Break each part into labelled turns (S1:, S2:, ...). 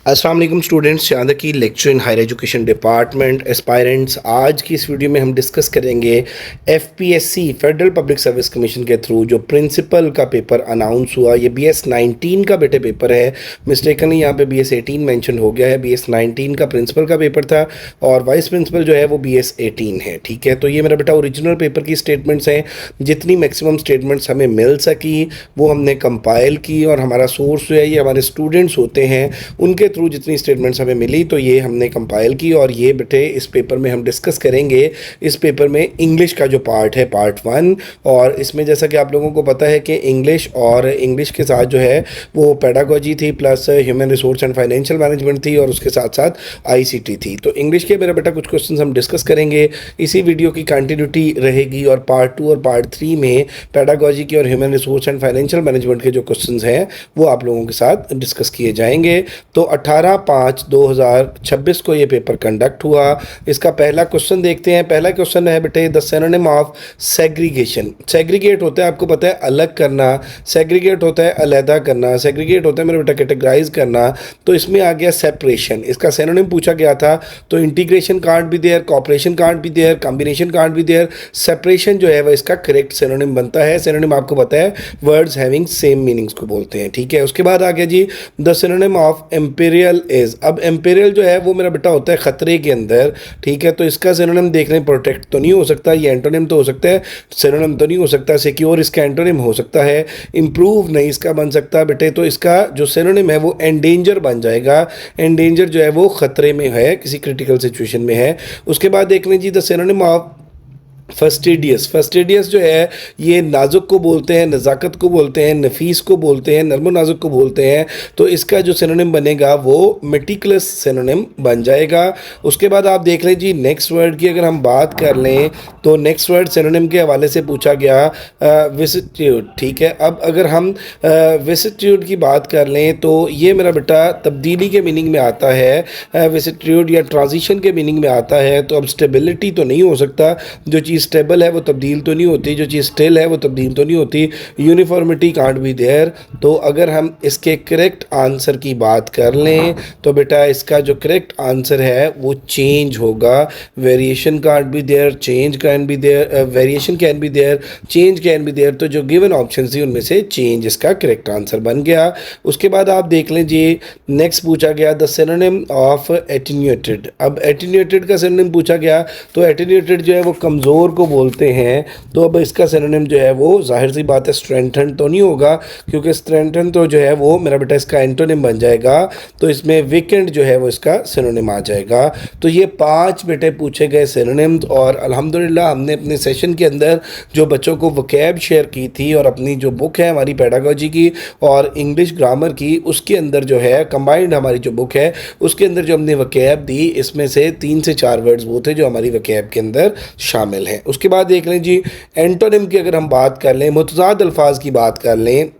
S1: अस्सलाम वालेकुम स्टूडेंट्स, चांदा की lecture in higher education department aspirants. आज की इस वीडियो में हम डिस्कस करेंगे FPSC federal public service commission के थ्रू जो प्रिंसिपल का पेपर अनाउंस हुआ। ये BS19 का बेटे पेपर है। मिस्टेकनली यहाँ पे BS18 मेंशन हो गया है। BS19 का प्रिंसिपल का पेपर था और वाइस प्रिंसिपल जो है वो BS18 है। ठीक है, तो ये मेरा बेटा ओरिजिनल पेपर की स्टेटमेंट्स हैं। जितनी मैक्सिमम स्टेटमेंट्स हमें मिल सकी वो हमने कंपाइल की और हमारा सोर्स जो है ये हमारे स्टूडेंट्स होते हैं, उनके थ्रू जितनी स्टेटमेंट्स हमें मिली तो ये हमने कंपाइल की। और ये बेटे इस पेपर में हम डिस्कस करेंगे। इस पेपर में इंग्लिश का जो पार्ट है पार्ट 1, और इसमें जैसा कि आप लोगों को पता है कि इंग्लिश और इंग्लिश के साथ जो है वो पेडागोजी थी, plus human resource and financial management थी, और उसके साथ साथ ICT थी। तो इंग्लिश के मेरा बेटा कुछ क्वेश्चन हम डिस्कस करेंगे। इसी वीडियो की कंटिन्यूटी रहेगी और पार्ट 2 और पार्ट 3 में पेडागोजी की और human resource and financial management के जो क्वेश्चन हैं वो आप लोगों के साथ डिस्कस किए जाएंगे। तो 18/5/2026 को ये पेपर कंडक्ट हुआ। इसका पहला क्वेश्चन देखते हैं। पहला क्वेश्चन है बेटे the synonym of segregation. Segregate होता है, आपको पता है, अलग करना। सेग्रीगेट होता है अलहदा करना। सेग्रीगेट होता है मेरे बेटा कैटेगराइज करना। तो इसमें आ गया सेपरेशन। इसका सिनोनिम पूछा गया था, तो integration can't be there, cooperation can't be there, combination can't be there. Separation जो है वह इसका करेक्ट सिनोनिम बनता है। सिनोनिम आपको पता है वर्ड्स हैविंग सेम मीनिंग्स को बोलते हैं। ठीक है, उसके बाद आ गया जी the synonym of empirical is. अब एम्पेरियल जो है वो मेरा बेटा होता है खतरे के अंदर। ठीक है, तो इसका सिनोनिम देख लें। प्रोटेक्ट तो नहीं हो सकता, ये एंटोनिम तो हो सकता है, सिनोनिम तो नहीं हो सकता। सिक्योर इसका एंटोनिम हो सकता है। इंप्रूव नहीं इसका बन सकता बेटे, तो इसका जो सिनोनिम है वो एंडेंजर बन जाएगा। एंडेंजर जो है वो खतरे में है, किसी क्रिटिकल सिचुएशन में है। उसके बाद देख लें जी द सिनोनिम ऑफ फस्टिडियस। फस्टिडियस जो है ये नाजुक को बोलते हैं, नज़ाकत को बोलते हैं, नफीस को बोलते हैं, नर्म नाजुक को बोलते हैं। तो इसका जो सिनोनिम बनेगा वो मेटिकुलस सिनोनिम बन जाएगा। उसके बाद आप देख लें जी नेक्स्ट वर्ड की अगर हम बात कर लें तो नेक्स्ट वर्ड सिनोनिम के हवाले से पूछा गया विसिट्यूड। ठीक है, अब अगर हम विसिट्यूड की बात कर लें तो ये मेरा बेटा तब्दीली के मीनिंग में आता है। विसिट्यूड या ट्रांजिशन के मीनिंग में आता है। तो अब स्टेबिलिटी तो नहीं हो सकता, जो चीज़ स्टेबल है वो तब्दील तो नहीं होती, जो चीज़ स्टिल है वो तब्दील तो नहीं होती। Uniformity can't be there. तो अगर हम इसके करेक्ट आंसर की बात कर लें तो बेटा इसका जो करेक्ट आंसर है वो चेंज होगा। Variation can't be there, change can be there, variation can be there, change can be there. तो जो गिवन ऑप्शन थी उनमें से चेंज इसका करेक्ट आंसर बन गया। उसके बाद आप देख लें जी नेक्स्ट पूछा गया द सिनोनिम ऑफ एटीन्यूएटेड। अब एटीन्यूएटेड का सिनोनिम पूछा गया, तो एटीन्यूएटेड जो है वो कमज़ोर को बोलते हैं। तो अब इसका सिनोनिम जो है वो जाहिर सी बात है स्ट्रेंथन तो नहीं होगा, क्योंकि स्ट्रेंथन तो जो है वो मेरा बेटा इसका एंटोनिम बन जाएगा। तो इसमें वीकेंड जो है वो इसका सिनोनिम आ जाएगा। तो ये 5 बेटे पूछे गए सिनोनिम्स, और अल्हम्दुलिल्लाह हमने अपने सेशन के अंदर जो बच्चों को वोकैब शेयर की थी और अपनी जो बुक है हमारी पेडागोजी की और इंग्लिश ग्रामर की, उसके अंदर जो है कंबाइंड हमारी जो बुक है उसके अंदर जो हमने वोकैब दी, इसमें से 3 से 4 वर्ड्स वो थे जो हमारी वोकैब के अंदर शामिल हैं। उसके बाद देख लें जी एंटोनिम की अगर हम बात कर लें, मुतज़ाद अल्फाज की बात कर लें,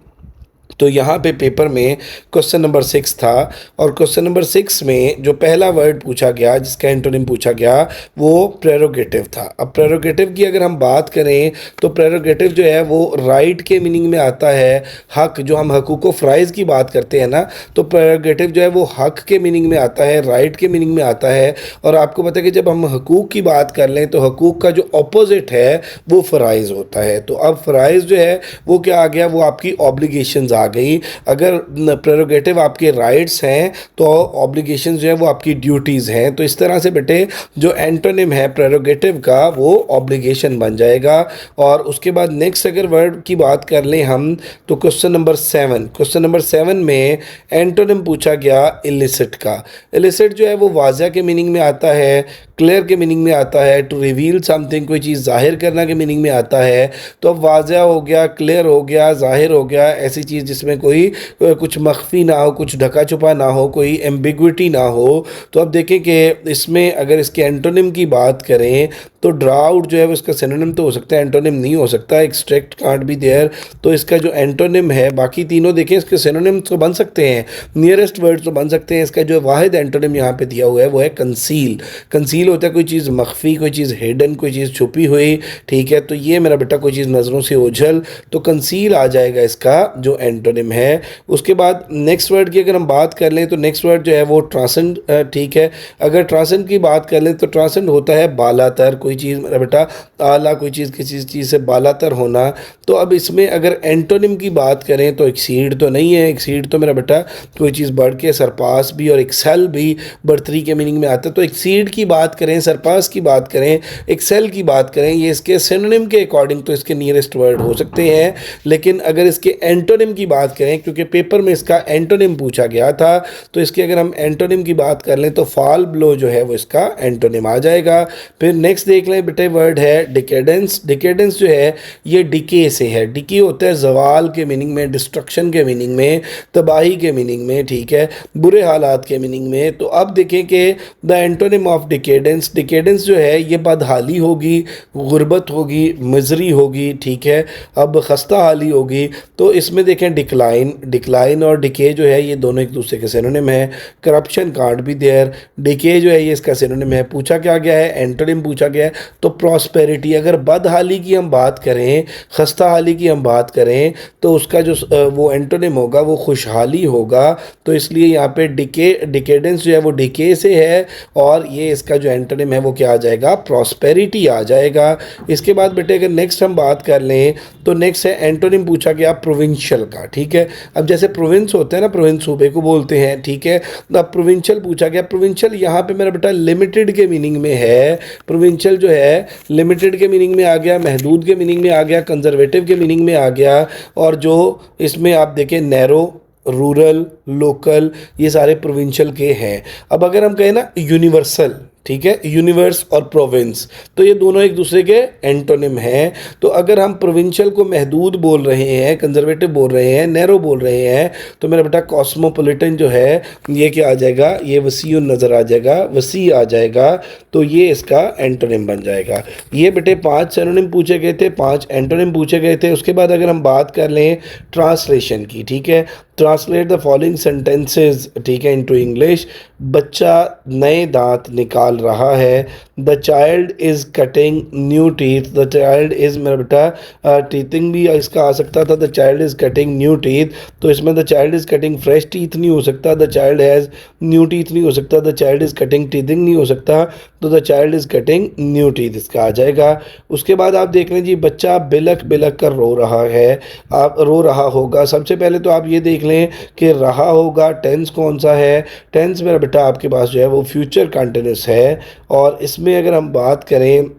S1: तो यहाँ पे पेपर में क्वेश्चन नंबर 6 था, और क्वेश्चन नंबर 6 में जो पहला वर्ड पूछा गया जिसका एंटोनिम पूछा गया वो प्रेरोगेटिव था। अब प्रेरोगेटिव की अगर हम बात करें तो प्रेरोगेटिव जो है वो राइट के मीनिंग में आता है। हक, जो हम हकूक़ व फ़राइज़ की बात करते हैं ना, तो प्रेरोगेटिव जो है वो हक के मीनिंग में आता है, राइट के मीनिंग में आता है। और आपको पता है कि जब हम हकूक़ की बात कर लें तो हकूक़ का जो अपोजिट है वो फ़राइज़ होता है। तो अब फ़राइज़ जो है वो क्या आ गया, वो आपकी ऑब्लिगेशंस आ गई। अगर प्रेरोगेटिव आपके राइट्स हैं तो ऑब्लिगेशंस जो है वो आपकी ड्यूटीज़ हैं। तो इस तरह से बेटे जो एंटोनिम है प्रेरोगेटिव का वो ऑब्लिगेशन बन जाएगा। और उसके बाद नेक्स्ट अगर वर्ड की बात कर लें हम तो क्वेश्चन नंबर 7, क्वेश्चन नंबर 7 में एंटोनिम पूछा गया इलिसिट का। इलिसिट जो है वो वाज़ह के मीनिंग में आता है, क्लियर के मीनिंग में आता है, टू रिवील समथिंग, कोई चीज़ जाहिर करना के मीनिंग में आता है। तो अब वाज़ह हो गया, क्लियर हो गया, जाहिर हो गया, ऐसी चीज़ जिसमें कोई कुछ मख्फी ना हो, कुछ ढका छुपा ना हो, कोई एम्बिग्विटी ना हो। तो अब देखें कि इसमें अगर इसके एंटोनिम की बात करें तो ड्राउट जो है वो इसका सिनोनिम तो हो सकता है, एंटोनिम नहीं हो सकता। Extract can't be there. तो इसका जो एंटोनिम है, बाकी तीनों देखें इसके सिनोनिम तो बन सकते हैं, नियरेस्ट वर्ड तो बन सकते हैं। इसका जो वाहिद एंटोनिम यहाँ पे दिया हुआ है वो है कंसील। कंसील होता है कोई चीज़ मख्फी, कोई चीज़ हिडन, कोई चीज़ छुपी हुई। ठीक है, तो ये मेरा बेटा कोई चीज़ नज़रों से ओझल, तो कंसील आ जाएगा इसका जो एंटोनिम है। उसके बाद नेक्स्ट वर्ड की अगर हम बात कर लें तो नेक्स्ट वर्ड जो है वो ट्रांसेंड, ठीक है। अगर ट्रांसेंड की बात कर लें तो ट्रांसेंड होता है बालातर, कोई चीज़ मेरा बेटा आला, कोई चीज़ किसी चीज़ से बालातर होना। तो अब इसमें अगर एंटोनिम की बात करें तो एक्सीड तो नहीं है, एक्सीड तो मेरा बेटा कोई चीज़ बढ़ के, सरपास भी और एक्सेल भी बढ़तरी के मीनिंग में आता है। तो एक्सीड की बात करें, सरपास की बात करें, एक्सेल की बात करें, ये इसके सिनोनिम के अकॉर्डिंग तो इसके नियरेस्ट वर्ड हो सकते हैं। लेकिन अगर इसके एंटोनिम की बात करें, क्योंकि पेपर में इसका एंटोनिम पूछा गया था, तो इसके अगर हम एंटोनिम की बात कर लें तो फॉल ब्लो जो है वो इसका एंटोनिम आ जाएगा। फिर नेक्स्ट देख लें बेटे, वर्ड है डिकेडेंस। डिकेडेंस जो है ये डिके से है। डिके होता है जवाल के मीनिंग में, डिस्ट्रक्शन के मीनिंग में, तबाही के मीनिंग में, ठीक है, बुरे हालात के मीनिंग में। तो अब देखें कि द एंटोनिम ऑफ डिकेडेंस, डिकेडेंस जो है ये बदहाली होगी, गुर्बत होगी, मिजरी होगी, ठीक है, अब खस्ता हाली होगी। तो इसमें देखें डिक्लाइन, डिक्लाइन और डिके जो है ये दोनों एक दूसरे के सिनोनिम है। Corruption can't be there, decay जो है ये इसका सिनोनिम है। पूछा क्या गया है, एंटोनिम पूछा गया है। तो प्रॉस्पेरिटी, अगर बदहाली की हम बात करें, खस्ता हाली की हम बात करें, तो उसका जो वो एंटोनिम होगा वो खुशहाली होगा। तो इसलिए यहाँ पे डिकेडेंस जो है वो डिके से है, और ये इसका जो एंटोनिम है वो क्या आ जाएगा, प्रॉस्पेरिटी आ जाएगा। इसके बाद बेटे अगर नेक्स्ट हम बात कर लें तो नेक्स्ट है एंटोनिम पूछा गया प्रोविंशियल का, ठीक है। अब जैसे प्रोविंस होते हैं ना, प्रोविंस सूबे को बोलते हैं, ठीक है। अब प्रोविंशियल पूछा गया, प्रोविंशियल यहाँ पे मेरा बेटा लिमिटेड के मीनिंग में है। प्रोविंशियल जो है लिमिटेड के मीनिंग में आ गया, महदूद के मीनिंग में आ गया, कंजर्वेटिव के मीनिंग में आ गया, और जो इसमें आप देखें नैरो, रूरल, लोकल, ये सारे प्रोविंशियल के हैं। अब अगर हम कहें ना यूनिवर्सल, ठीक है, यूनिवर्स और प्रोविंस, तो ये दोनों एक दूसरे के एंटोनिम हैं। तो अगर हम प्रोविंशियल को महदूद बोल रहे हैं, कंजर्वेटिव बोल रहे हैं, नैरो बोल रहे हैं, तो मेरा बेटा कॉस्मोपॉलिटन जो है ये क्या आ जाएगा, ये वसी नज़र आ जाएगा, वसी आ जाएगा। तो ये इसका एंटोनिम बन जाएगा। ये बेटे 5 सिनोनिम पूछे गए थे, 5 एंटोनिम पूछे गए थे। उसके बाद अगर हम बात कर लें ट्रांसलेशन की, ठीक है, ट्रांसलेट द फॉलोइंग सेंटेंसेज, ठीक है, इनटू इंग्लिश। बच्चा नए दांत निकाल रहा है। The child is cutting new teeth. The child is मेरा बेटा टीथिंग भी इसका आ सकता था, the child is cutting new teeth. तो इसमें the child is cutting fresh teeth नहीं हो सकता, the child has new teeth नहीं हो सकता, the child is cutting teething नहीं हो सकता, तो the child is cutting new teeth इसका आ जाएगा। उसके बाद आप देख लें जी, बच्चा बिलक बिलक कर रो रहा है, आप रो रहा होगा। सबसे पहले तो आप ये देख लें कि रहा होगा टेंस कौन सा है। टेंस मेरा बेटा आपके पास जो है वो फ्यूचर कंटिन्यूस है। और इसमें अगर हम बात करें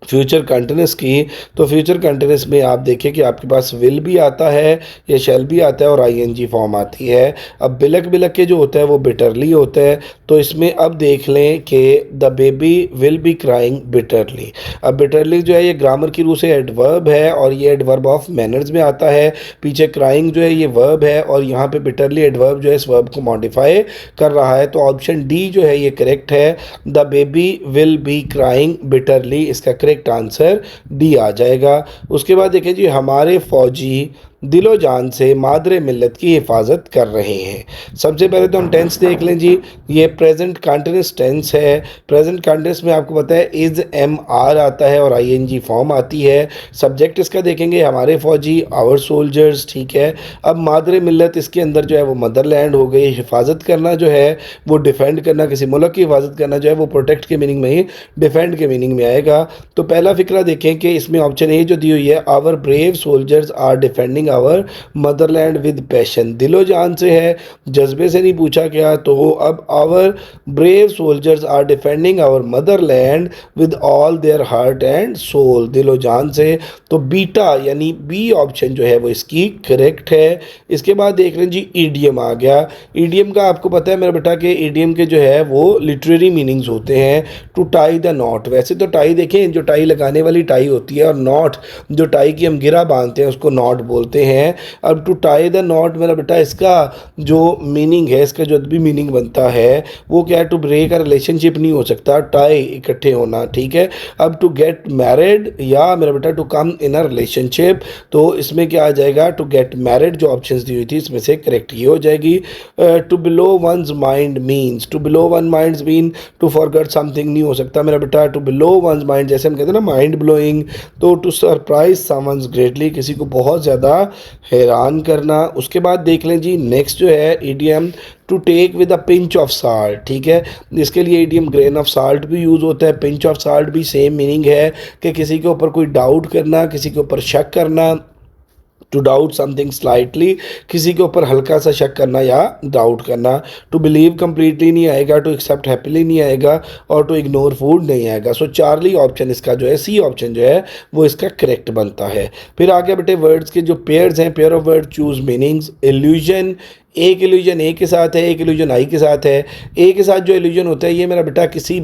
S1: फ्यूचर कंटिन्यूस की, तो फ्यूचर कंटिन्यूस में आप देखें कि आपके पास विल भी आता है, या शैल भी आता है, और आईएनजी फॉर्म आती है। अब बिलक बिलक के जो होता है वो बिटरली होता है। तो इसमें अब देख लें कि the baby will be crying bitterly. अब बिटरली जो है ये ग्रामर की रूह से एडवर्ब है, और ये एडवर्ब ऑफ मैनर्स में आता है। पीछे क्राइंग जो है ये वर्ब है, और यहाँ पे बिटरली एडवर्ब जो है इस वर्ब को मॉडिफाई कर रहा है। तो ऑप्शन डी जो है ये करेक्ट है, the baby will be crying bitterly, इसका करेक्ट आंसर डी आ जाएगा। उसके बाद देखिए जी, हमारे फौजी दिलो जान से मादरे मिल्लत की हिफाजत कर रहे हैं। सबसे पहले तो हम टेंस देख लें जी, ये प्रेजेंट कंटिन्यूस टेंस है। प्रेजेंट कंटिन्यूस में आपको पता है इज एम आर आता है और आईएनजी फॉर्म आती है। सब्जेक्ट इसका देखेंगे हमारे फौजी, आवर सोल्जर्स, ठीक है। अब मादरे मिल्लत इसके अंदर जो है वो मदरलैंड हो गई। हिफाजत करना जो है वो डिफेंड करना, किसी मुल्क की हिफाजत करना जो है वो प्रोटेक्ट के मीनिंग में ही डिफेंड के मीनिंग में आएगा। तो पहला फिक्रा देखें कि इसमें ऑप्शन ए जो दी हुई है, our brave soldiers are defending our motherland with passion, दिलो जान से है, जज्बे से नहीं पूछा गया। तो अब our brave soldiers are defending our motherland with all their heart and soul, दिलो जान से। तो बीटा यानी बी ऑप्शन जो है वो इसकी करेक्ट है। इसके बाद देख लें जी, ईडियम आ गया। ईडियम का आपको पता है मेरा बेटा कि ईडियम के जो है वो लिटरेरी मीनिंग्स होते हैं। टू टाई द नॉट, वैसे तो टाई देखें जो टाई लगाने वाली टाई होती है, और नॉट जो टाई की हम गिरा बांधते हैं उसको नॉट बोलते हैं। अब टू टाई द नॉट मेरा बेटा इसका जो मीनिंग है, इसका जो भी मीनिंग बनता है वो क्या है, टू ब्रेक अ रिलेशनशिप नहीं हो सकता, टाई इकट्ठे होना, ठीक है। अब टू गेट मैरिड या मेरा बेटा to come in a relationship, तो इसमें क्या आ जाएगा, टू गेट मैरिड जो ऑप्शंस दी हुई थी इसमें से करेक्ट ये हो जाएगी। To blow one's mind means, to blow one minds mean to forget something नहीं हो सकता मेरा बेटा। टू बिलो वंस माइंड जैसे हम कहते हैं ना माइंड ब्लोइंग, तो टू सरप्राइज समवंस ग्रेटली, किसी को बहुत ज़्यादा हैरान करना। उसके बाद देख लें जी नेक्स्ट जो है idiom to take with a pinch of salt, ठीक है। इसके लिए ईडीएम ग्रेन ऑफ साल्ट भी यूज़ होता है, पिंच ऑफ साल्ट भी सेम मीनिंग है कि किसी के ऊपर कोई डाउट करना, किसी के ऊपर शक करना, टू डाउट समथिंग स्लाइटली, किसी के ऊपर हल्का सा शक करना या डाउट करना। टू बिलीव कंप्लीटली नहीं आएगा, टू एक्सेप्ट हैप्पीली नहीं आएगा, और टू इग्नोर फूड नहीं आएगा। सो चार्ली ऑप्शन इसका जो है, सी ऑप्शन जो है वो इसका करेक्ट बनता है। फिर आगे बेटे वर्ड्स के जो पेयर्स हैं, pair of word choose meanings. Illusion, एक इल्यूजन ए के साथ है, एक इल्यूजन आई के साथ है। ए के साथ जो इल्यूजन होता है ये मेरा बेटा किसी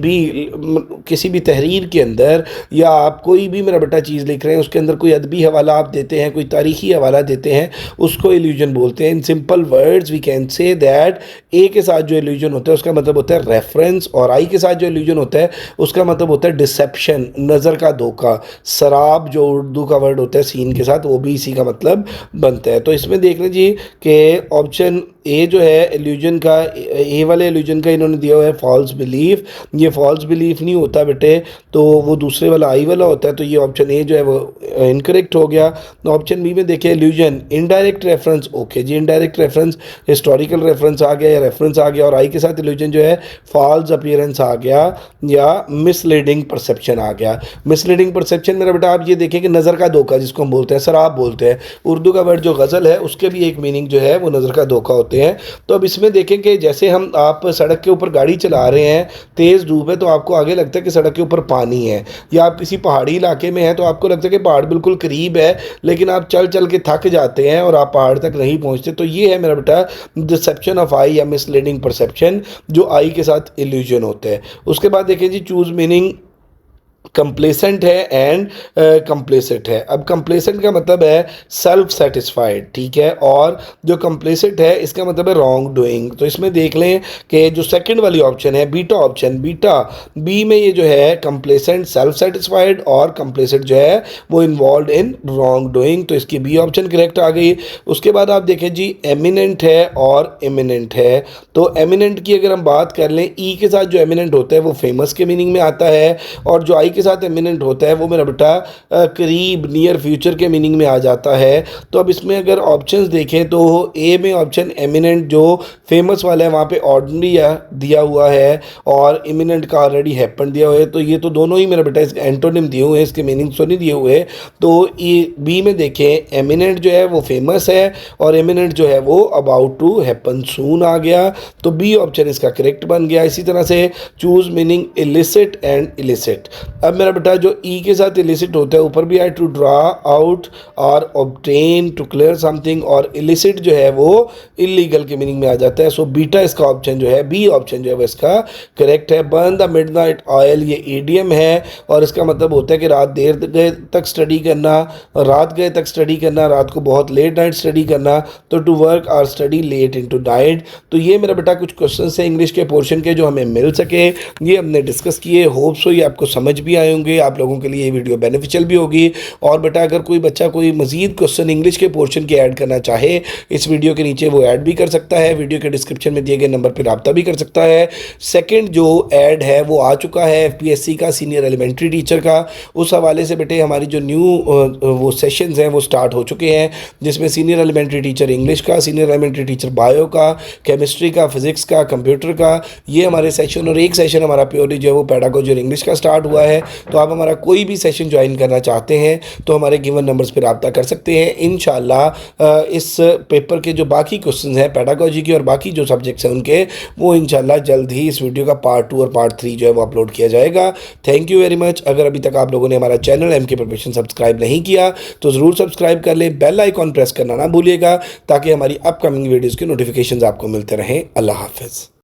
S1: भी तहरीर के अंदर, या आप कोई भी मेरा बेटा चीज़ लिख रहे हैं उसके अंदर कोई अदबी हवाला आप देते हैं, कोई तारीखी हवाला देते हैं, उसको इल्यूजन बोलते हैं। In simple words we can say that A के साथ जो इल्यूजन होता है उसका मतलब होता है रेफरेंस, और आई के साथ जो इल्यूजन होता है उसका मतलब होता है डिसेप्शन, नज़र का धोखा। शराब जो उर्दू का वर्ड होता है सीन के साथ, वो भी इसी का मतलब बनता है। तो इसमें देख लीजिए कि ऑप्शन ए जो है एल्यूजन का, ए वाले एल्यूजन का इन्होंने दिया हुआ है फॉल्स बिलीफ। ये फॉल्स बिलीफ नहीं होता बेटे, तो वो दूसरे वाला आई वाला होता है। तो ये ऑप्शन ए जो है वो इनकरेक्ट हो गया। ऑप्शन बी में देखिए एल्यूजन इनडायरेक्ट रेफरेंस, ओके जी, इनडायरेक्ट रेफरेंस हिस्टोरिकल रेफरेंस आ गया या रेफरेंस आ गया, और आई के साथ एल्यूजन जो है फॉल्स अपीयरेंस आ गया या मिसलीडिंग परसेप्शन आ गया। मिसलीडिंग परसेप्शन मेरा बेटा आप ये देखें कि नज़र का धोखा जिसको हम बोलते हैं, शराब बोलते हैं। उर्दू का वर्ड जो गज़ल है उसके भी एक मीनिंग जो है वो नज़र का धोखा होते हैं। तो अब इसमें देखें कि जैसे आप सड़क के ऊपर गाड़ी चला रहे हैं, तेज़ धूप है, तो आपको आगे लगता है कि सड़क के ऊपर पानी है, या आप किसी पहाड़ी इलाके में हैं तो आपको लगता है कि पहाड़ बिल्कुल करीब है, लेकिन आप चल चल के थक जाते हैं और आप पहाड़ तक नहीं पहुंचते। तो ये है मेरा बेटा डिसेप्शन ऑफ आई या मिसलीडिंग परसेप्शन, जो आई के साथ इल्यूजन होते हैं। उसके बाद देखें जी चूज मीनिंग, कंप्लेसेंट है एंड कंप्लेसेंट है। अब कंप्लेसेंट का मतलब है सेल्फ सेटिस्फाइड, ठीक है, और जो कंप्लेसेंट है इसका मतलब है रॉन्ग डूइंग। तो इसमें देख लें कि जो सेकंड वाली ऑप्शन है बीटा ऑप्शन, बीटा बी में ये जो है कंप्लेसेंट, सेल्फ सेटिस्फाइड और कंप्लेसेंट जो है वो इन्वॉल्व इन रॉन्ग डूइंग, तो इसकी बी ऑप्शन करेक्ट आ गई। उसके बाद आप देखें जी एमिनेंट है और इमिनेंट है। तो एमिनेंट की अगर हम बात कर लें, ई के साथ जो एमिनेंट होता है वो फेमस के मीनिंग में आता है, और जो आई के साथ एमिनेंट होता है वो मेरा बेटा करीब, नियर फ्यूचर के मीनिंग में आ जाता है। तो अब इसमें अगर ऑप्शंस देखें तो ए में ऑप्शन एमिनेंट जो फेमस वाला है वहाँ पे ऑर्डिनरी दिया हुआ है, और इमिनेंट का ऑलरेडी हैपन दिया हुआ है। तो ये तो दोनों ही मेरा बेटा इसके एंटोनिम दिए हुए हैं, इसके मीनिंग तो नहीं दिए हुए। तो ये बी में देखें एमिनेंट जो है वो फेमस है, और एमिनेंट जो है वो अबाउट टू हैपन सून आ गया। तो बी ऑप्शन इसका करेक्ट बन गया। इसी तरह से choose meaning illicit and illicit. अब मेरा बेटा जो ई के साथ इलिसिट होता है ऊपर भी है टू ड्रा आउट और ऑब्टेन, टू क्लियर समथिंग, और इलिसिट जो है वो इलीगल के मीनिंग में आ जाता है। सो बीटा इसका ऑप्शन जो है, बी ऑप्शन जो है वो इसका करेक्ट है। बर्न द मिडनाइट ऑयल, ये ईडियम है और इसका मतलब होता है कि रात देर गए तक स्टडी करना, रात गए तक स्टडी करना, रात को बहुत लेट नाइट स्टडी करना। तो टू वर्क और स्टडी लेट इनटू नाइट। तो ये मेरा बेटा कुछ क्वेश्चन है इंग्लिश के पोर्शन के जो हमें मिल सके, ये हमने डिस्कस किए। होप्स हो ये आपको समझ भी आए होंगे, आप लोगों के लिए ये वीडियो बेनिफिशियल भी होगी। और बेटा अगर कोई बच्चा कोई मजीद क्वेश्चन इंग्लिश के पोर्शन के ऐड करना चाहे इस वीडियो के नीचे, वो ऐड भी कर सकता है। वीडियो के डिस्क्रिप्शन में दिए गए नंबर पर रब्ता भी कर सकता है। सेकंड जो ऐड है वो आ चुका है एफपीएससी का, सीनियर एलिमेंट्री टीचर का। उस हवाले से बेटे हमारी जो न्यू वो सेशंस हैं वो स्टार्ट हो चुके हैं, जिसमें सीनियर एलिमेंट्री टीचर इंग्लिश का, सीनियर एलिमेंट्री टीचर बायो का, केमिस्ट्री का, फिजिक्स का, कंप्यूटर का, ये हमारे सेशन, और एक सेशन हमारा प्योरली जो है वो पेडागोजी और इंग्लिश का स्टार्ट हुआ है। तो आप हमारा कोई भी सेशन ज्वाइन करना चाहते हैं तो हमारे गिवन नंबर्स पर रब्ता कर सकते हैं। इंशाल्लाह इस पेपर के जो बाकी क्वेश्चन हैं पेडागोजी की और बाकी जो सब्जेक्ट्स हैं उनके, वो इंशाल्लाह जल्द ही इस वीडियो का पार्ट 2 और पार्ट 3 जो है वो अपलोड किया जाएगा। Thank you very much. अगर अभी तक आप लोगों ने हमारा चैनल एमके प्रिपरेशन सब्सक्राइब नहीं किया तो ज़रूर सब्सक्राइब कर लें, बेल आइकॉन प्रेस करना ना भूलिएगा ताकि हमारी अपकमिंग वीडियोज़ के नोटिफिकेशन आपको मिलते रहें। अल्लाह हाफिज़।